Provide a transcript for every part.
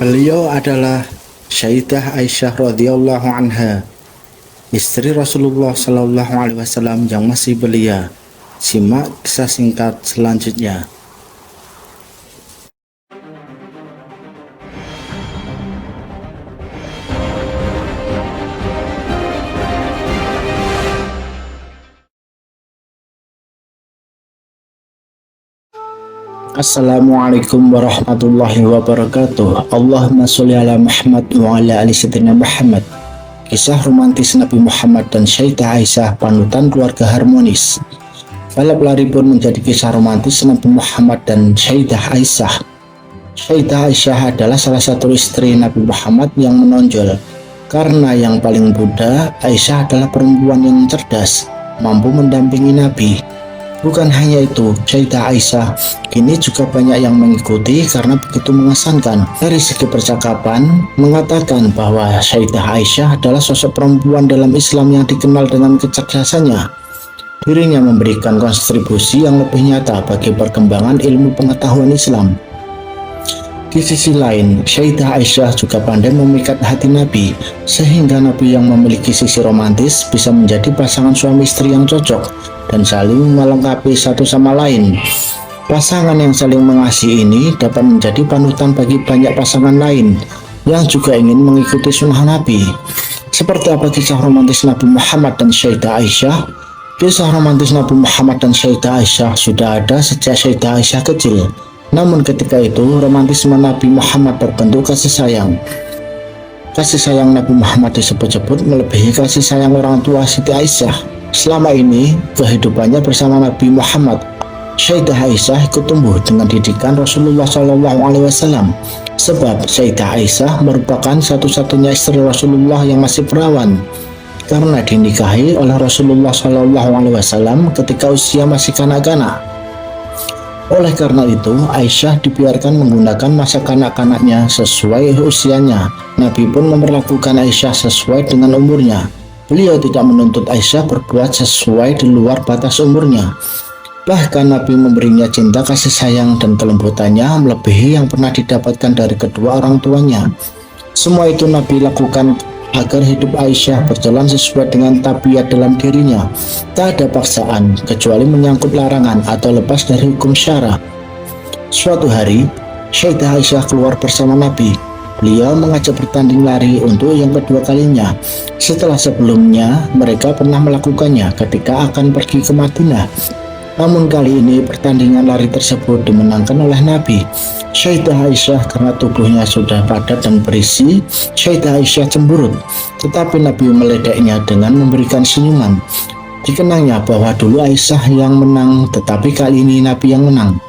Beliau adalah Sayyidah Aisyah radhiyallahu anha, istri Rasulullah Shallallahu Alaihi Wasallam yang masih belia. Simak kisah singkat selanjutnya. Assalamualaikum warahmatullahi wabarakatuh. Allahumma sholli ala Muhammad wa ala ali sayyidina Muhammad. Kisah romantis Nabi Muhammad dan Sayyidah Aisyah, panutan keluarga harmonis. Balap lari pun menjadi kisah romantis Nabi Muhammad dan Sayyidah Aisyah. Sayyidah Aisyah adalah salah satu istri Nabi Muhammad yang menonjol. Karena yang paling muda, Aisyah adalah perempuan yang cerdas, mampu mendampingi Nabi. Bukan hanya itu, Sayyidah Aisyah kini juga banyak yang mengikuti karena begitu mengesankan. Dari segi percakapan, mengatakan bahwa Sayyidah Aisyah adalah sosok perempuan dalam Islam yang dikenal dengan kecerdasannya. Dirinya memberikan kontribusi yang lebih nyata bagi perkembangan ilmu pengetahuan Islam. Di sisi lain, Sayyidah Aisyah juga pandai memikat hati Nabi, sehingga Nabi yang memiliki sisi romantis bisa menjadi pasangan suami istri yang cocok dan saling melengkapi satu sama lain. Pasangan yang saling mengasihi ini dapat menjadi panutan bagi banyak pasangan lain yang juga ingin mengikuti sunnah Nabi. Seperti apa kisah romantis Nabi Muhammad dan Sayyidah Aisyah? Kisah romantis Nabi Muhammad dan Sayyidah Aisyah sudah ada sejak Sayyidah Aisyah kecil. Namun ketika itu, romantisme Nabi Muhammad berbentuk kasih sayang. Kasih sayang Nabi Muhammad disebut-sebut melebihi kasih sayang orang tua Siti Aisyah. Selama ini, kehidupannya bersama Nabi Muhammad, Sayyidah Aisyah ikut tumbuh dengan didikan Rasulullah SAW. Sebab Sayyidah Aisyah merupakan satu-satunya istri Rasulullah yang masih perawan, karena dinikahi oleh Rasulullah SAW ketika usia masih kanak-kanak. Oleh karena itu, Aisyah dibiarkan menggunakan masa kanak-kanaknya sesuai usianya. Nabi pun memperlakukan Aisyah sesuai dengan umurnya. Beliau tidak menuntut Aisyah berbuat sesuai di luar batas umurnya. Bahkan Nabi memberinya cinta kasih sayang dan kelembutannya melebihi yang pernah didapatkan dari kedua orang tuanya. Semua itu Nabi lakukan agar hidup Aisyah berjalan sesuai dengan tabiat dalam dirinya. Tak ada paksaan kecuali menyangkut larangan atau lepas dari hukum syara. Suatu hari, Sayyidah Aisyah keluar bersama Nabi. Beliau mengajak bertanding lari untuk yang kedua kalinya. Setelah sebelumnya mereka pernah melakukannya ketika akan pergi ke Madinah. Namun kali ini pertandingan lari tersebut dimenangkan oleh Nabi. Sayyidah Aisyah karena tubuhnya sudah padat dan berisi, Sayyidah Aisyah cemburut. Tetapi Nabi meledeknya dengan memberikan senyuman. Dikenangnya bahwa dulu Aisyah yang menang, tetapi kali ini Nabi yang menang.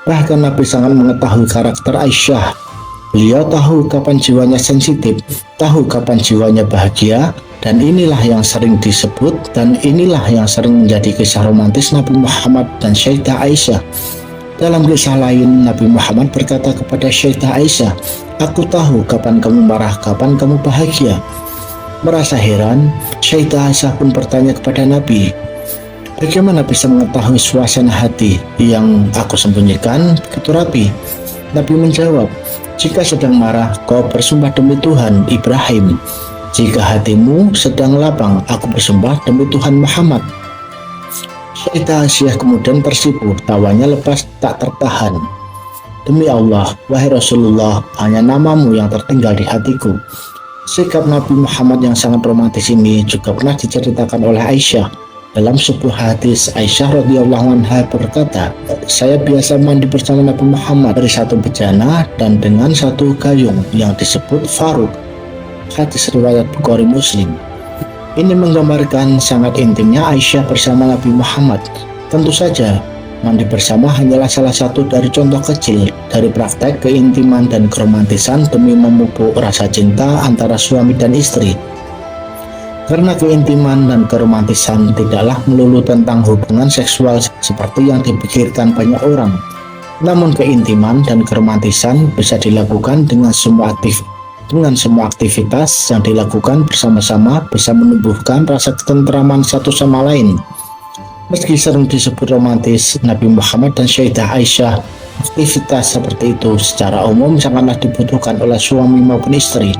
Bahkan Nabi sangat mengetahui karakter Aisyah. Beliau tahu kapan jiwanya sensitif, tahu kapan jiwanya bahagia, dan inilah yang sering disebut dan inilah yang sering menjadi kisah romantis Nabi Muhammad dan Sayyidah Aisyah. Dalam kisah lain, Nabi Muhammad berkata kepada Sayyidah Aisyah, "Aku tahu kapan kamu marah, kapan kamu bahagia." Merasa heran, Sayyidah Aisyah pun bertanya kepada Nabi, "Bagaimana bisa mengetahui suasana hati yang aku sembunyikan begitu rapi?" Nabi menjawab, "Jika sedang marah, kau bersumpah demi Tuhan Ibrahim. Jika hatimu sedang lapang, aku bersumpah demi Tuhan Muhammad." Sayyidah Aisyah kemudian tersipu, tawanya lepas tak tertahan. "Demi Allah, wahai Rasulullah, hanya namamu yang tertinggal di hatiku." Sikap Nabi Muhammad yang sangat romantis ini juga pernah diceritakan oleh Aisyah. Dalam sebuah hadis, Aisyah radhiyallahu anha berkata, "Saya biasa mandi bersama Nabi Muhammad dari satu bejana dan dengan satu gayung yang disebut Faruk." Hadis riwayat Bukhari Muslim. Ini menggambarkan sangat intimnya Aisyah bersama Nabi Muhammad. Tentu saja, mandi bersama hanyalah salah satu dari contoh kecil dari praktek keintiman dan keromantisan demi memupuk rasa cinta antara suami dan istri. Karena keintiman dan keromantisan tidaklah melulu tentang hubungan seksual seperti yang dipikirkan banyak orang. Namun keintiman dan keromantisan bisa dilakukan dengan semua aktivitas yang dilakukan bersama-sama bisa menumbuhkan rasa ketentraman satu sama lain. Meski sering disebut romantis, Nabi Muhammad dan Sayyidah Aisyah Aktivitas seperti itu secara umum sangatlah dibutuhkan oleh suami maupun istri.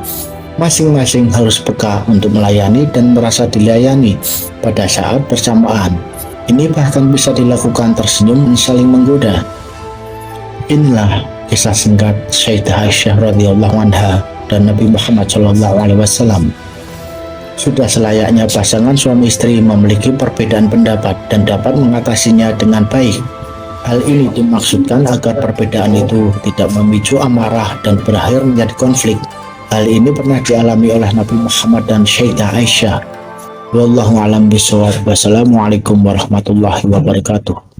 Masing-masing harus peka untuk melayani dan merasa dilayani pada saat bersamaan. Ini bahkan bisa dilakukan tersenyum dan saling menggoda. Inilah kisah singkat Sayyidah Aisyah radhiyallahu anha dan Nabi Muhammad SAW. Sudah selayaknya pasangan suami istri memiliki perbedaan pendapat dan dapat mengatasinya dengan baik. Hal ini dimaksudkan agar perbedaan itu tidak memicu amarah dan berakhir menjadi konflik. Hal ini pernah dialami oleh Nabi Muhammad dan Sayyidah Aisyah. Wallahu a'lam bishawab. Wassalamualaikum warahmatullahi wabarakatuh.